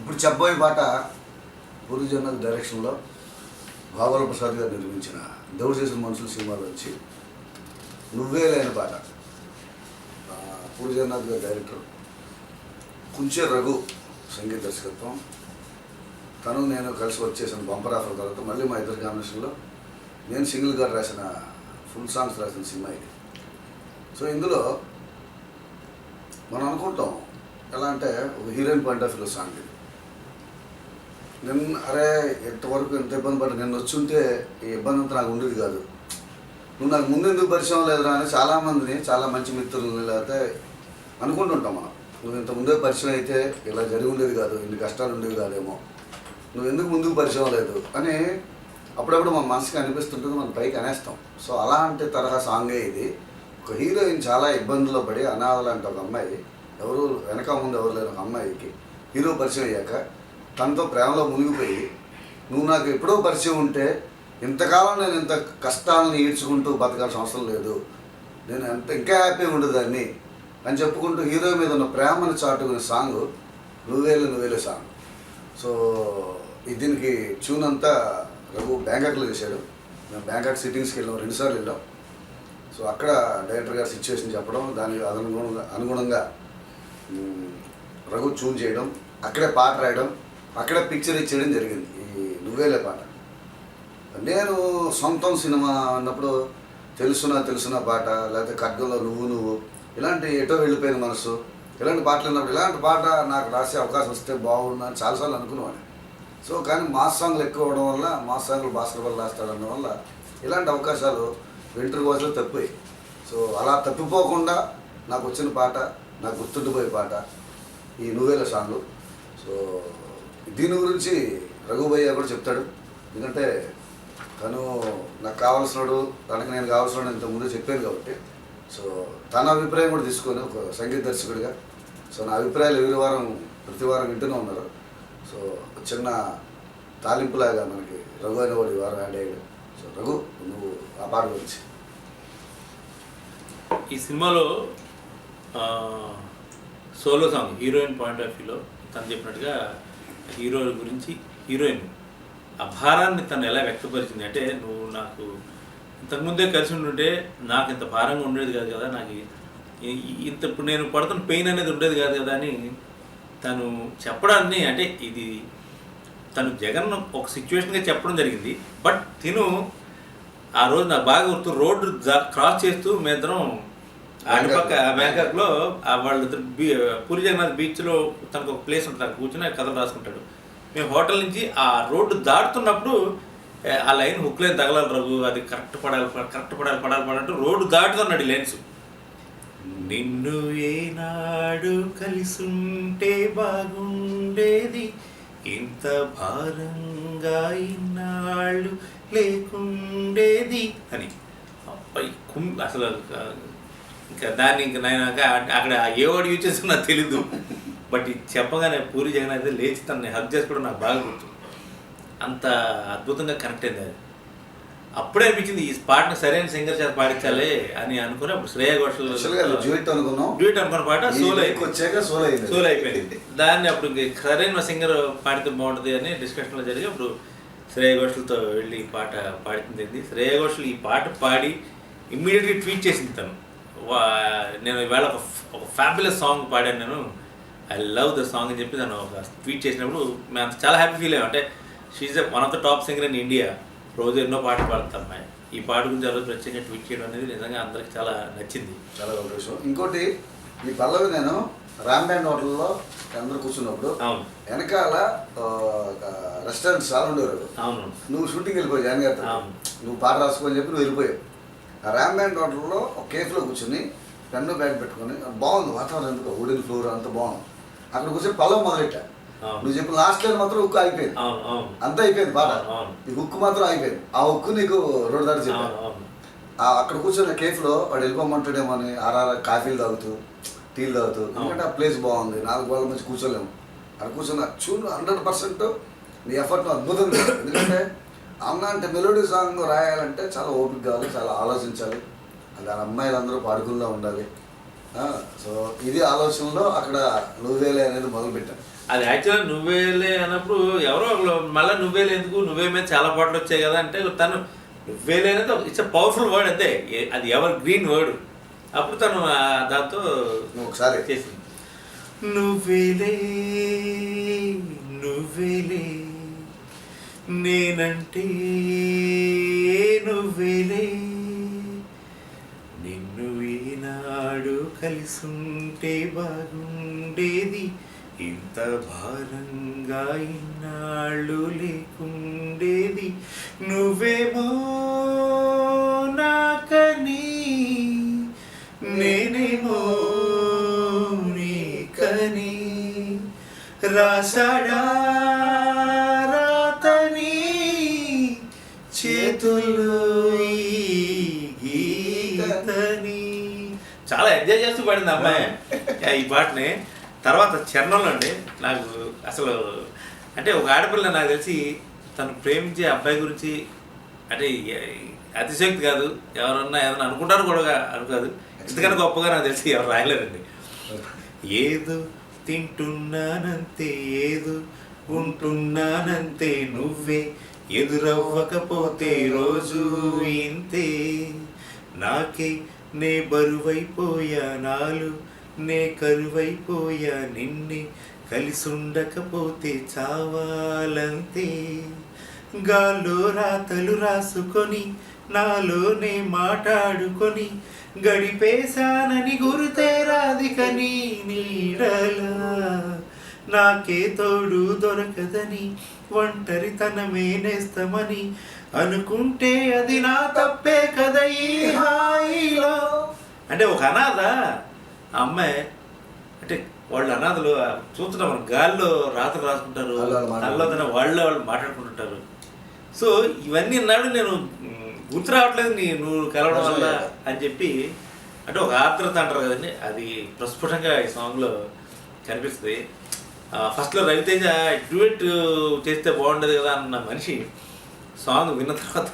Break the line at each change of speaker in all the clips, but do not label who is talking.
ఇప్పుడు చెప్పబోయే పాట పూరి జగన్నాథ్ డైరెక్షన్లో భాగవత ప్రసాద్ గారు నిర్మించిన దేవుడు చేసిన మనుషుల సినిమాలో వచ్చి నువ్వే లేని పాట. పూరి జగన్నాథ్ గారు డైరెక్టర్, కుంచే రఘు సంగీత దర్శకత్వం. తను నేను కలిసి వచ్చేసిన బంపర్ ఆఫర్ తర్వాత మళ్ళీ మా ఇద్దరు కాంబినేషన్లో నేను సింగిల్గా రాసిన ఫుల్ సాంగ్స్ రాసిన సినిమా ఇది. సో ఇందులో మనం అనుకుంటాం ఎలా అంటే ఒక హీరోయిన్ పాయింట్ ఆఫ్ వ్యూలో సాంగ్ ఇది. నేను అరే ఎంతవరకు ఎంత ఇబ్బంది పడ్డా, నేను వచ్చి ఉంటే ఈ ఇబ్బంది అంతా నాకు ఉండేది కాదు, నువ్వు నాకు ముందు ఎందుకు పరిచయం లేదురా అని చాలామందిని, చాలా మంచి మిత్రులని లేకపోతే అనుకుంటుంటాం మనం. నువ్వు ఇంత ముందే పరిచయం అయితే ఇలా జరిగి ఉండేది కాదు, ఇన్ని కష్టాలు ఉండేవి కాదేమో, నువ్వు ఎందుకు ముందుకు పరిచయం లేదు అని అప్పుడప్పుడు మన మనసుకి అనిపిస్తుంటుంది, మనం పైకి అనేస్తాం. సో అలాంటి తరహా సాంగే ఇది. ఒక హీరోయిన్ చాలా ఇబ్బందుల్లో పడి అనాథ లాంటి ఒక అమ్మాయి, ఎవరు వెనక ముందు ఎవరు లేని ఒక అమ్మాయికి హీరో పరిచయం అయ్యాక తనతో ప్రేమలో మునిగిపోయి, నువ్వు నాకు ఎప్పుడో పరిచయం ఉంటే ఇంతకాలం నేను ఇంత కష్టాలను ఈడ్చుకుంటూ బతకాల్సిన అవసరం లేదు, నేను ఇంకా హ్యాపీగా ఉండేదాన్ని అని చెప్పుకుంటూ హీరో మీద ఉన్న ప్రేమను చాటుకునే సాంగ్ నువ్వేలే సాంగ్. సో దీనికి ట్యూన్ అంతా రఘు బ్యాంకాక్లో చేశాడు. మేము బ్యాంకాక్ సిట్టింగ్స్కి వెళ్ళాం, 2 సార్లు వెళ్ళాం. సో అక్కడ డైరెక్టర్ గారు సిచ్యువేషన్ చెప్పడం, దానికి అనుగుణంగా రఘు ట్యూన్ చేయడం, అక్కడే పాట రాయడం, అక్కడే పిక్చర్ ఇచ్చేయడం జరిగింది ఈ నువ్వేలే పాట. నేను సొంతం సినిమా అన్నప్పుడు తెలుసునా పాట, లేకపోతే ఖడ్గంలో నువ్వు ఇలాంటి ఎటో వెళ్ళిపోయిన మనసు, ఇలాంటి పాటలు ఉన్నప్పుడు ఇలాంటి పాట నాకు రాసే అవకాశం వస్తే బాగుండు అని చాలాసార్లు అనుకునేవాడిని. సో కానీ మాస్ సాంగ్లు ఎక్కువ అవడం వల్ల, మాస్ సాంగ్లు భాస్కర్ వల్ల రాస్తాడడం వల్ల ఇలాంటి అవకాశాలు వెంట్రుక వాసులో తప్పిపోయి. సో అలా తప్పిపోకుండా నాకు వచ్చిన పాట, నాకు గుర్తుండిపోయే పాట ఈ నువ్వేల సాంగ్. సో దీని గురించి రఘుభయ్య కూడా చెప్తాడు, ఎందుకంటే తను నాకు కావాల్సినాడు, తనకు నేను కావాల్సినాడు ఇంతకుముందు చెప్పాను కాబట్టి. సో తన అభిప్రాయం కూడా తీసుకొని ఒక సంగీత దర్శకుడిగా, సో నా అభిప్రాయాలు ప్రతి వారం వింటూనే ఉన్నారు. సో చిన్న తాలింపులాగా మనకి రఘు అనేవాడు ఈ వారం యాడ్ అయ్యాడు. సో రఘు, నువ్వు ఆ పాట గురించి.
ఈ సినిమాలో solo song heroine point of వ్యూలో తను చెప్పినట్టుగా హీరో గురించి, హీరోయిన్ ఆ భారాన్ని తను ఎలా వ్యక్తపరిచింది అంటే, నువ్వు నాకు ఇంతకుముందే కలిసి ఉంటుంటే నాకు ఇంత భారంగా ఉండేది కాదు కదా, నాకు ఇంత ఇప్పుడు నేను పడుతున్న పెయిన్ అనేది ఉండేది కాదు కదా అని తను చెప్పడాన్ని, అంటే ఇది తను జగన్ ఒక సిచ్యువేషన్గా చెప్పడం జరిగింది. బట్ తిను ఆ రోజు నాకు బాగా గుర్తు, రోడ్డు క్రాస్ చేస్తూ మేమిద్దరం అటుపక్క బ్యాంకాక్లో వాళ్ళిద్దరు పూరి జగన్నాథ్ బీచ్లో తనకు ఒక ప్లేస్ ఉంటుంది, అక్కడ కూర్చొని కథలు రాసుకుంటాడు. మేము హోటల్ నుంచి ఆ రోడ్డు దాటుతున్నప్పుడు ఆ లైన్ హుక్ లైన్ తగలాలి రఘు, అది కరెక్ట్ పడాలంటూ రోడ్డు దాటుతున్నాడు ఈ లైన్స్. నిన్ను ఏనాడు కలిసుంటే బాగుండేది, ఇంత భారంగా ఇన్నాళ్ళు లేకుండేది అని అసలు ఇంకా దాన్ని ఇంకా నేను అక్కడ ఏ వాడు యూజ్ చేస్తున్నా నాకు తెలీదు. బట్ ఇది చెప్పగానే పూరి జగన్నాథ్ లేచి తనని హక్ చేసుకోవడం నాకు బాగా గుర్తు. అంత అద్భుతంగా కనెక్ట్ అయింది అది. అప్పుడే అనిపించింది ఈ పాటను సరైన సింగర్ చేత పాడించాలి అని అనుకుని అప్పుడు శ్రేయ ఘోషల్ డ్యూట్ అనుకున్న పాట సోలో అయిపోయింది. దాన్ని అప్పుడు సరైన సింగర్ పాడితే బాగుంటుంది అని డిస్కషన్లో జరిగి అప్పుడు శ్రేయ ఘోషల్తో వెళ్ళి ఈ పాట పాడుతుంది. శ్రేయ ఘోషల్ ఈ పాట పాడి ఇమ్మీడియట్గా ట్వీట్ చేసింది తను, నేను ఇవాళ ఒక ఫ్యాబులస్ సాంగ్ పాడాను, నేను ఐ లవ్ ద సాంగ్ అని చెప్పి తను ఒక ట్వీట్ చేసినప్పుడు మేము అంత చాలా హ్యాపీ ఫీల్ అయ్యాం. అంటే she one of the top singer in India, రోజు ఎన్నో పాటలు పాడుతాం అమ్మాయి. ఈ పాట గురించి ఆ రోజు ప్రత్యేకంగా ట్వీట్ చేయడం అనేది నిజంగా అందరికి చాలా నచ్చింది, చాలా సంతోషం.
ఇంకోటి, ఈ పల్లవి నేను రాంబ్యాండ్ హోటల్లో అందరూ కూర్చున్నప్పుడు వెనకాల రెస్టారెంట్స్ చాలా ఉండేవారు.
అవును,
నువ్వు షూటింగ్ వెళ్ళిపోయావు జాయిన్ గారు, నువ్వు పాట రాసుకోని చెప్పి నువ్వు వెళ్ళిపోయావు. ఆ రాంబ్యాండ్ హోటల్లో ఒక కేఫ్లో కూర్చొని పెన్ను బ్యాగ్ పెట్టుకొని, బాగుంది వాతావరణం, ఎందుకు వుడెన్ ఫ్లోర్ అంత బాగుంది, అక్కడ కూర్చొని పల్లవి మొదలెట్టా. నువ్వు చెప్పిన లాస్ట్ లైన్ మాత్రం హుక్ అయిపోయింది, అంతా అయిపోయింది పాట, ఈ హుక్ మాత్రం అయిపోయింది. ఆ హుక్ నీకు రోడ్డు దాటి చెప్పాను. అక్కడ కూర్చొని కేఫ్లో వాడు వెళ్ళిపోమంటాడేమో అని కాఫీలు తాగుతూ టీలు తాగుతూ, ఎందుకంటే ఆ ప్లేస్ బాగుంది, 4 వాళ్ళ మంచి కూర్చోలేము. అక్కడ కూర్చొని చూడు 100% నీ ఎఫర్ట్ అద్భుతంగా. ఎందుకంటే అలాంటి మెలోడీ సాంగ్ రాయాలంటే చాలా ఓపిక కావాలి, చాలా ఆలోచించాలి, దాని అమ్మాయిలందరూ పాడుకుల్లో ఉండాలి. సో ఇది ఆలోచనలో అక్కడ నువ్వేలే అనేది మొదలుపెట్టాను.
అది యాక్చువల్గా నువ్వేలే అన్నప్పుడు ఎవరో ఒకరు మళ్ళీ నువ్వేలే ఎందుకు నువ్వే మీద చాలా పాటలు వచ్చాయి కదా అంటే తను నువ్వేలే అనేది ఇట్స్ ఎ పవర్ఫుల్ వర్డ్ అంతే, అది ఎవర్ గ్రీన్ వర్డ్. అప్పుడు తను దాంతో
ఒకసారి
చేసింది. నువ్వేలే నువ్వేలే నేనంటే నువ్వేలే నిన్ను ఈనాడు కలిసుంటే బాగుండేది, ఇంత భారంగా ఇన్నాళ్ళు లేకుండేది, నువ్వేమో నాకని నేనేమో నీకని రాసాడా రాతని చేతుల్లో ఈ గీతని. చాలా ఎంజాయ్ చేస్తూ పాడింది అమ్మాయి ఈ పాటని. తర్వాత చరణంలో అండి నాకు అసలు అంటే ఒక ఆడపిల్ల నాకు తెలిసి తను ప్రేమించే అబ్బాయి గురించి అంటే అతిశక్తి కాదు, ఎవరన్నా ఏదన్నా అనుకుంటారు కూడా అనుకోదు, ఇంతకన్నా గొప్పగా నాకు తెలిసి ఎవరు రాయలేదండి. ఏదో తింటున్నానంతే ఏదో ఉంటున్నానంతే నువ్వే ఎదురవ్వకపోతే రోజు ఇంతే, నాకే నే బరువైపోయా నాలు నే కరువైపోయా నిన్నే కలిసుండకపోతే చావాలంతే, గాల్లో రాతలు రాసుకొని నాలోనే మాట్లాడుకొని గడిపేశానని గురుతే రాధికని నీడలా, నాకే తోడు దొరకదని ఒంటరితనమే నేస్తమని అనుకుంటే అది నా తప్పే కదా ఈ హాయిలో. అంటే ఒక అనాథ ఆ అమ్మాయి అంటే వాళ్ళు అనాథలు చూస్తున్నాం మనం, గాల్లో రాతలు రాసుకుంటారు, నల్లదన వాళ్ళు మాట్లాడుకుంటుంటారు. సో ఇవన్నీ నాడు నేను గుర్తు రావట్లేదు నువ్వు కలవడం వల్ల అని చెప్పి, అంటే ఒక ఆర్ద్రత అంటారు కదండి, అది ప్రస్ఫుటంగా ఈ సాంగ్లో కనిపిస్తుంది. ఫస్ట్లో రవితేజ డ్యూయట్ చేస్తే బాగుండదు కదా అన్న మనిషి సాంగ్ విన్న తర్వాత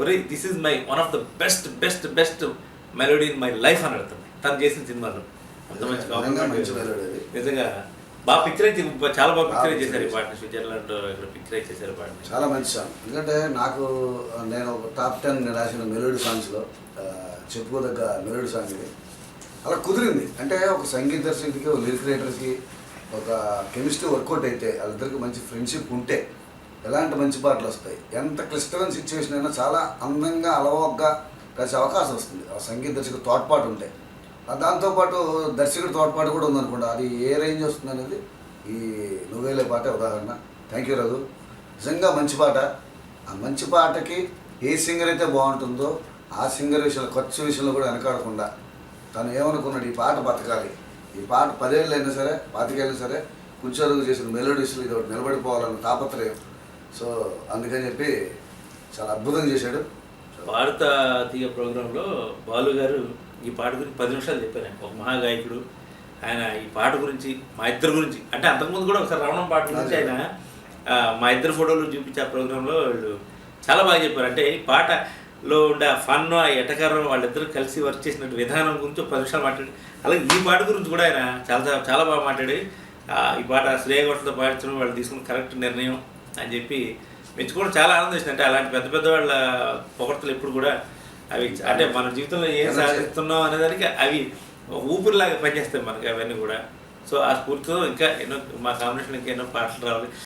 ఒరే this is my one of the best best best melody in my life అని అడుగుతుంది తను చేసిన సినిమాలో. అంత మంచి నిజంగా బాగా పిక్చరైజ్, చాలా బాగా పిక్చరైజ్ చేశారు ఈ పాటని. స్విట్జర్లాండ్ ఇక్కడ పిక్చరైజ్ చేశారు పాటని.
చాలా మంచి సాంగ్. ఎందుకంటే నేను ఒక టాప్ 10 రాసిన మెలోడీ సాంగ్స్లో చెప్పుకోదగ్గ మెలోడీ సాంగ్ ఇది. అలా కుదిరింది అంటే ఒక సంగీత దర్శకుడికి ఒక లిరిక్ రైటర్కి ఒక కెమిస్ట్రీ వర్కౌట్ అయితే వాళ్ళిద్దరికి మంచి ఫ్రెండ్షిప్ ఉంటే ఎలాంటి మంచి పాటలు వస్తాయి. ఎంత క్లిష్టమైన సిచ్యువేషన్ అయినా చాలా అందంగా అలవోగ్గా కలిసే అవకాశం వస్తుంది ఆ సంగీత దర్శకుడు తోడ్పాటు ఉంటే. దాంతోపాటు దర్శకుడి తోడ్పాటు కూడా ఉందనుకోండి, అది ఏ రేంజ్ వస్తుంది అనేది ఈ నువ్వేలే పాటే ఉదాహరణ. థ్యాంక్ యూ రఘు, నిజంగా మంచి పాట. ఆ మంచి పాటకి ఏ సింగర్ అయితే బాగుంటుందో ఆ సింగర్ విషయంలో ఖర్చు విషయంలో కూడా వెనకాడకుండా తను ఏమనుకున్నాడు, ఈ పాట బతకాలి, ఈ పాట 10 ఏళ్ళు అయినా సరే 25 అయినా సరే కూర్చోరుగు చేసిన మెలోడీస్లో ఇది ఒకటి నిలబడిపోవాలన్న తాపత్రయం. సో అందుకని చెప్పి చాలా అద్భుతంగా చేశాడు.
భారత తీయ ప్రోగ్రాంలో బాలు గారు ఈ పాట గురించి 10 నిమిషాలు చెప్పారు. ఆయన ఒక మహాగాయకుడు, ఆయన ఈ పాట గురించి మా ఇద్దరు గురించి అంటే అంతకుముందు కూడా ఒకసారి రమణం పాట గురించి ఆయన మా ఇద్దరు ఫోటోలు చూపించే ఆ ప్రోగ్రాంలో వాళ్ళు చాలా బాగా చెప్పారు. అంటే ఈ పాటలో ఉండే ఆ ఫన్ ఆ ఎటకారం వాళ్ళిద్దరూ కలిసి వర్క్ చేసిన విధానం గురించి 10 నిమిషాలు మాట్లాడి, అలాగే ఈ పాట గురించి కూడా ఆయన చాలా చాలా బాగా మాట్లాడి ఈ పాట శ్రేయ ఘోషల్తో పాడించడం వాళ్ళు తీసుకున్న కరెక్ట్ నిర్ణయం అని చెప్పి మెచ్చుకోవడం చాలా ఆనందం వేసింది. అంటే అలాంటి పెద్ద పెద్ద వాళ్ళ పొగడ్తలు ఎప్పుడు కూడా అవి అంటే మన జీవితంలో ఏం సాధిస్తున్నాం అనేదానికి అవి ఊపిరిలాగా పనిచేస్తాయి మనకి అవన్నీ కూడా. సో ఆ స్ఫూర్తితో ఇంకా ఎన్నో మా కాంబినేషన్ ఇంకా ఎన్నో పాటలు రావాలి.